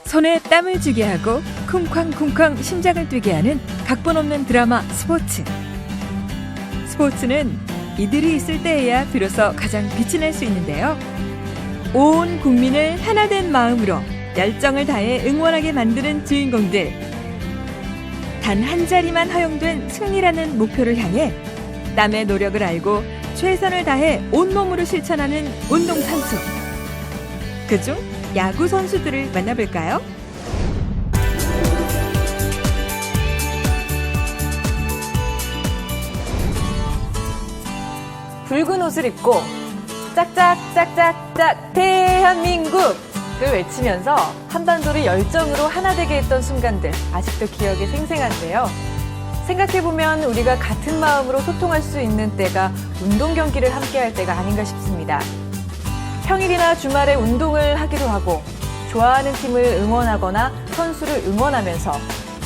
손에 땀을 쥐게 하고 쿵쾅쿵쾅 심장을 뛰게 하는 각본 없는 드라마 스포츠. 스포츠는 이들이 있을 때에야 비로소 가장 빛이 날 수 있는데요. 온 국민을 하나된 마음으로 열정을 다해 응원하게 만드는 주인공들. 단 한 자리만 허용된 승리라는 목표를 향해 땀의 노력을 알고 최선을 다해 온몸으로 실천하는 운동선수. 그중 야구 선수들을 만나볼까요? 붉은 옷을 입고 짝짝짝짝짝 대한민국을 외치면서 한반도를 열정으로 하나 되게 했던 순간들 아직도 기억에 생생한데요. 생각해보면 우리가 같은 마음으로 소통할 수 있는 때가 운동 경기를 함께할 때가 아닌가 싶습니다. 평일이나 주말에 운동을 하기도 하고 좋아하는 팀을 응원하거나 선수를 응원하면서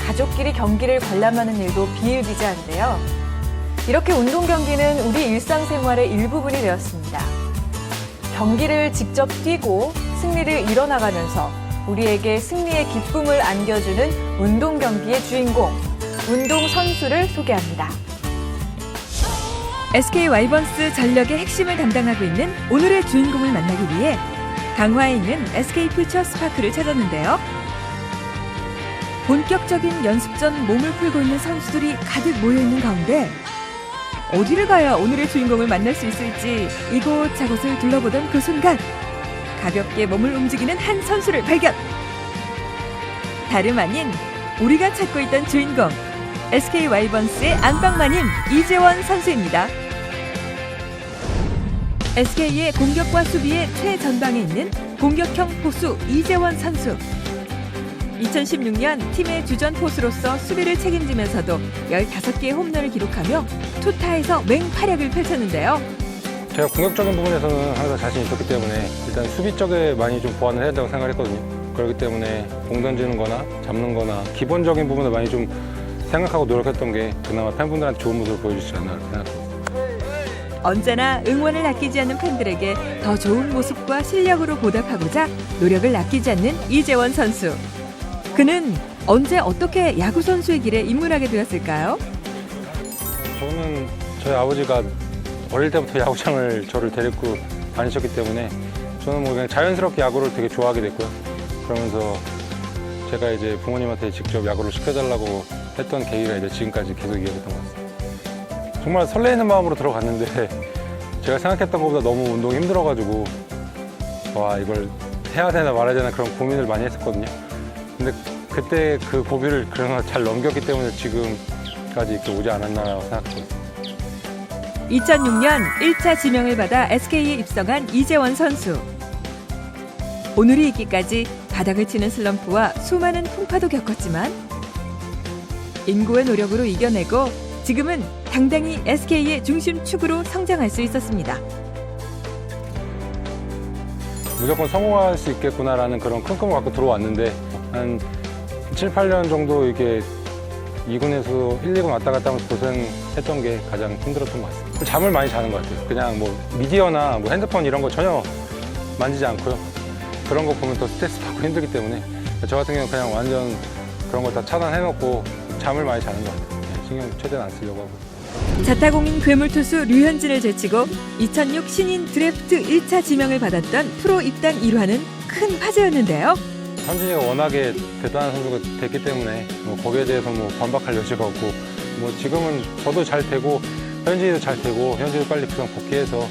가족끼리 경기를 관람하는 일도 비일비재한데요. 이렇게 운동 경기는 우리 일상생활의 일부분이 되었습니다. 경기를 직접 뛰고 승리를 이뤄나가면서 우리에게 승리의 기쁨을 안겨주는 운동 경기의 주인공, 운동 선수를 소개합니다. SK 와이번스 전력의 핵심을 담당하고 있는 오늘의 주인공을 만나기 위해 강화에 있는 SK 퓨처스파크를 찾았는데요. 본격적인 연습 전 몸을 풀고 있는 선수들이 가득 모여있는 가운데 어디를 가야 오늘의 주인공을 만날 수 있을지 이곳저곳을 둘러보던 그 순간 가볍게 몸을 움직이는 한 선수를 발견! 다름 아닌 우리가 찾고 있던 주인공 SK 와이번스의 안방마님 이재원 선수입니다. SK의 공격과 수비의 최전방에 있는 공격형 포수 이재원 선수. 2016년 팀의 주전 포수로서 수비를 책임지면서도 15개의 홈런을 기록하며 투타에서 맹활약을 펼쳤는데요. 제가 공격적인 부분에서는 항상 자신이 있었기 때문에 일단 수비 쪽에 많이 좀 보완을 해야 된다고 생각을 했거든요. 그렇기 때문에 공 던지는 거나 잡는 거나 기본적인 부분을 많이 좀 생각하고 노력했던 게 그나마 팬분들한테 좋은 모습을 보여주지 않나 생각합니다. 언제나 응원을 아끼지 않는 팬들에게 더 좋은 모습과 실력으로 보답하고자 노력을 아끼지 않는 이재원 선수. 그는 언제 어떻게 야구 선수의 길에 입문하게 되었을까요? 저는 저희 아버지가 어릴 때부터 야구장을 저를 데리고 다니셨기 때문에 저는 뭐 그냥 자연스럽게 야구를 되게 좋아하게 됐고요. 그러면서 제가 이제 부모님한테 직접 야구를 시켜달라고 했던 계기가 이제 지금까지 계속 이어졌던 것 같습니다. 정말 설레이는 마음으로 들어갔는데 제가 생각했던 것보다 너무 운동이 힘들어가지고 와 이걸 해야 되나 말아야 되나 그런 고민을 많이 했었거든요. 근데 그때 그 고비를 그나마 잘 넘겼기 때문에 지금까지 이렇게 오지 않았나라고 생각합니다. 2006년 1차 지명을 받아 SK에 입성한 이재원 선수. 오늘이 있기까지 바닥을 치는 슬럼프와 수많은 풍파도 겪었지만 인고의 노력으로 이겨내고 지금은 당당히 SK의 중심축으로 성장할 수 있었습니다. 무조건 성공할 수 있겠구나라는 그런 큰 꿈을 갖고 들어왔는데 한 7, 8년 정도 이렇게 2군에서 1, 2군 왔다 갔다 하면서 고생했던 게 가장 힘들었던 것 같습니다. 잠을 많이 자는 것 같아요. 그냥 뭐 미디어나 뭐 핸드폰 이런 거 전혀 만지지 않고요. 그런 거 보면 더 스트레스 받고 힘들기 때문에 저 같은 경우는 그냥 완전 그런 걸 다 차단해놓고 잠을 많이 자는 것 같아요. 신경 최대한 안 쓰려고 하고. 자타공인 괴물투수 류현진을 제치고 2006 신인 드래프트 1차 지명을 받았던 프로 입단 일화는 큰 화제였는데요. 현진이가 워낙에 대단한 선수가 됐기 때문에 뭐 거기에 대해서 뭐 반박할 여지가 없고 뭐 지금은 저도 잘 되고 현진이도 잘 되고 현진이도 빨리 그냥 복귀해서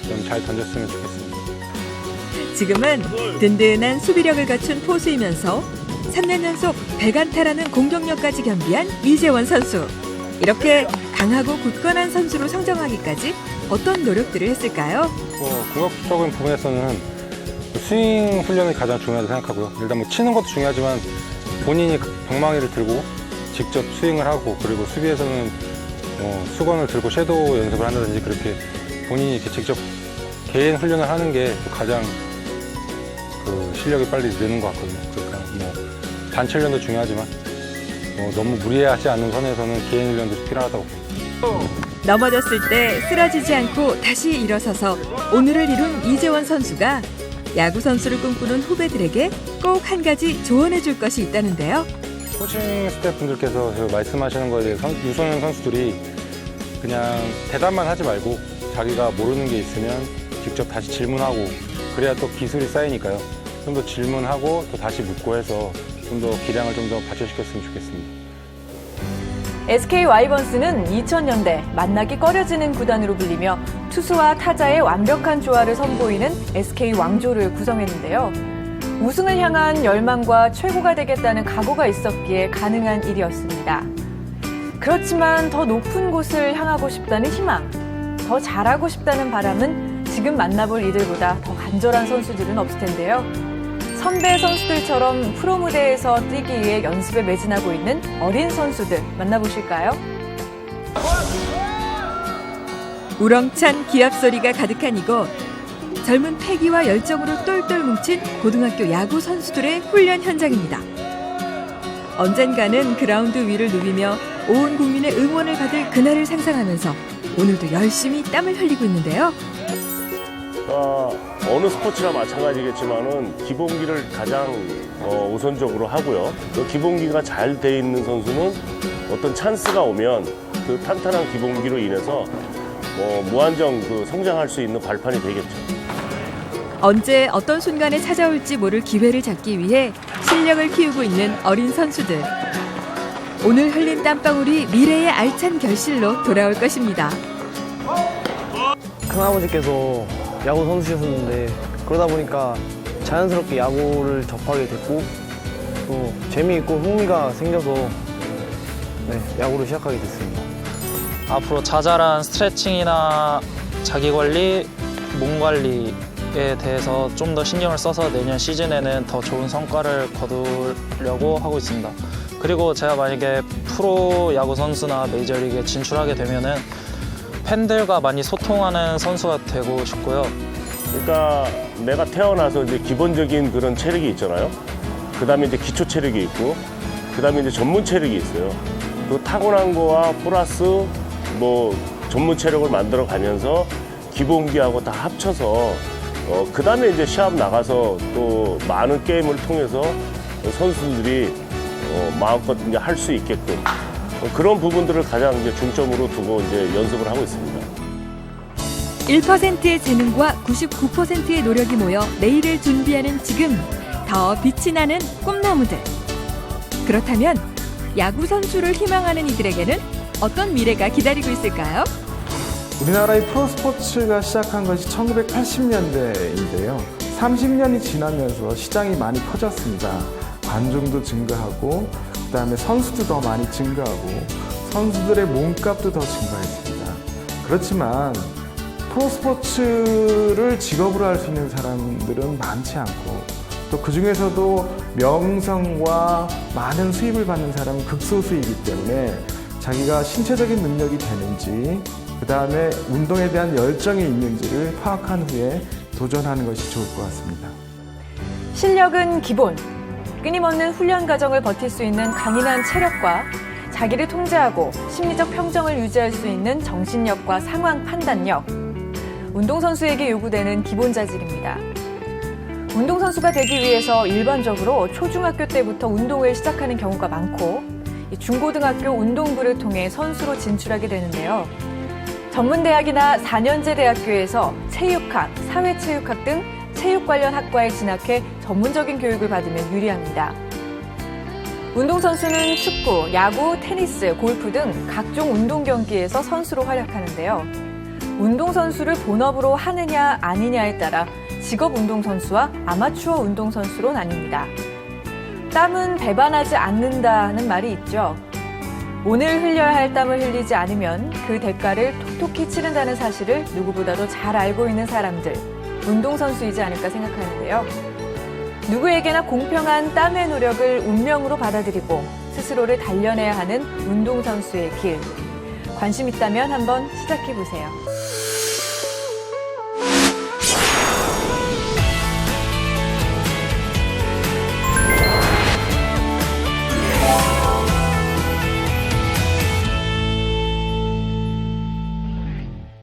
좀 잘 던졌으면 좋겠습니다. 지금은 든든한 수비력을 갖춘 포수이면서 3년 연속 100안타라는 공격력까지 겸비한 이재원 선수. 이렇게 강하고 굳건한 선수로 성장하기까지 어떤 노력들을 했을까요? 공격적인 부분에서는 스윙 훈련이 가장 중요하다고 생각하고요. 일단 뭐 치는 것도 중요하지만 본인이 방망이를 들고 직접 스윙을 하고 그리고 수비에서는 수건을 들고 섀도우 연습을 한다든지 그렇게 본인이 이렇게 직접 개인 훈련을 하는 게 가장 그 실력이 빨리 느는 것 같거든요. 그러니까 뭐 단체 훈련도 중요하지만 너무 무리하지 않는 선에서는 개인 훈련도 필요하다고 봅니다. 넘어졌을 때 쓰러지지 않고 다시 일어서서 오늘을 이룬 이재원 선수가 야구 선수를 꿈꾸는 후배들에게 꼭 한 가지 조언해 줄 것이 있다는데요. 코칭 스태프분들께서 저 말씀하시는 거에 대해 유소년 선수들이 그냥 대답만 하지 말고 자기가 모르는 게 있으면 직접 다시 질문하고 그래야 또 기술이 쌓이니까요. 좀 더 질문하고 또 다시 묻고 해서 좀 더 기량을 좀 더 발전시켰으면 좋겠습니다. SK 와이번스는 2000년대 만나기 꺼려지는 구단으로 불리며 투수와 타자의 완벽한 조화를 선보이는 SK 왕조를 구성했는데요. 우승을 향한 열망과 최고가 되겠다는 각오가 있었기에 가능한 일이었습니다. 그렇지만 더 높은 곳을 향하고 싶다는 희망, 더 잘하고 싶다는 바람은 지금 만나볼 이들보다 더 간절한 선수들은 없을 텐데요. 선배 선수들처럼 프로 무대에서 뛰기 위해 연습에 매진하고 있는 어린 선수들 만나보실까요? 우렁찬 기합 소리가 가득한 이곳. 젊은 패기와 열정으로 똘똘 뭉친 고등학교 야구 선수들의 훈련 현장입니다. 언젠가는 그라운드 위를 누비며 온 국민의 응원을 받을 그날을 상상하면서 오늘도 열심히 땀을 흘리고 있는데요. 어느 스포츠나 마찬가지겠지만은 기본기를 가장 우선적으로 하고요. 그 기본기가 잘 돼 있는 선수는 어떤 찬스가 오면 그 탄탄한 기본기로 인해서 무한정 성장할 수 있는 발판이 되겠죠. 언제 어떤 순간에 찾아올지 모를 기회를 잡기 위해 실력을 키우고 있는 어린 선수들. 오늘 흘린 땀방울이 미래의 알찬 결실로 돌아올 것입니다. 큰아버지께서 야구 선수셨는데 그러다 보니까 자연스럽게 야구를 접하게 됐고 또 재미있고 흥미가 생겨서 야구를 시작하게 됐습니다. 앞으로 자잘한 스트레칭이나 자기관리, 몸 관리에 대해서 좀 더 신경을 써서 내년 시즌에는 더 좋은 성과를 거두려고 하고 있습니다. 그리고 제가 만약에 프로 야구 선수나 메이저리그에 진출하게 되면은 팬들과 많이 소통하는 선수가 되고 싶고요. 그러니까 내가 태어나서 이제 기본적인 그런 체력이 있잖아요. 그다음에 이제 기초 체력이 있고, 그다음에 이제 전문 체력이 있어요. 그 타고난 거와 플러스 전문 체력을 만들어 가면서 기본기하고 다 합쳐서 그다음에 이제 시합 나가서 또 많은 게임을 통해서 선수들이 마음껏 이제 할 수 있게끔 그런 부분들을 가장 이제 중점으로 두고 이제 연습을 하고 있습니다. 1%의 재능과 99%의 노력이 모여 내일을 준비하는 지금 더 빛이 나는 꿈나무들. 그렇다면 야구 선수를 희망하는 이들에게는 어떤 미래가 기다리고 있을까요? 우리나라의 프로스포츠가 시작한 것이 1980년대인데요. 30년이 지나면서 시장이 많이 커졌습니다. 관중도 증가하고 그다음에 선수도 더 많이 증가하고 선수들의 몸값도 더 증가했습니다. 그렇지만 프로스포츠를 직업으로 할 수 있는 사람들은 많지 않고 또 그중에서도 명성과 많은 수입을 받는 사람은 극소수이기 때문에 자기가 신체적인 능력이 되는지 그다음에 운동에 대한 열정이 있는지를 파악한 후에 도전하는 것이 좋을 것 같습니다. 실력은 기본. 끊임없는 훈련 과정을 버틸 수 있는 강인한 체력과 자기를 통제하고 심리적 평정을 유지할 수 있는 정신력과 상황 판단력. 운동선수에게 요구되는 기본 자질입니다. 운동선수가 되기 위해서 일반적으로 초중학교 때부터 운동을 시작하는 경우가 많고 중고등학교 운동부를 통해 선수로 진출하게 되는데요. 전문대학이나 4년제 대학교에서 체육학, 사회체육학 등 체육 관련 학과에 진학해 전문적인 교육을 받으면 유리합니다. 운동선수는 축구, 야구, 테니스, 골프 등 각종 운동 경기에서 선수로 활약하는데요. 운동선수를 본업으로 하느냐 아니냐에 따라 직업 운동선수와 아마추어 운동선수로 나뉩니다. 땀은 배반하지 않는다는 말이 있죠. 오늘 흘려야 할 땀을 흘리지 않으면 그 대가를 톡톡히 치른다는 사실을 누구보다도 잘 알고 있는 사람들, 운동선수이지 않을까 생각하는데요. 누구에게나 공평한 땀의 노력을 운명으로 받아들이고 스스로를 단련해야 하는 운동선수의 길. 관심 있다면 한번 시작해보세요.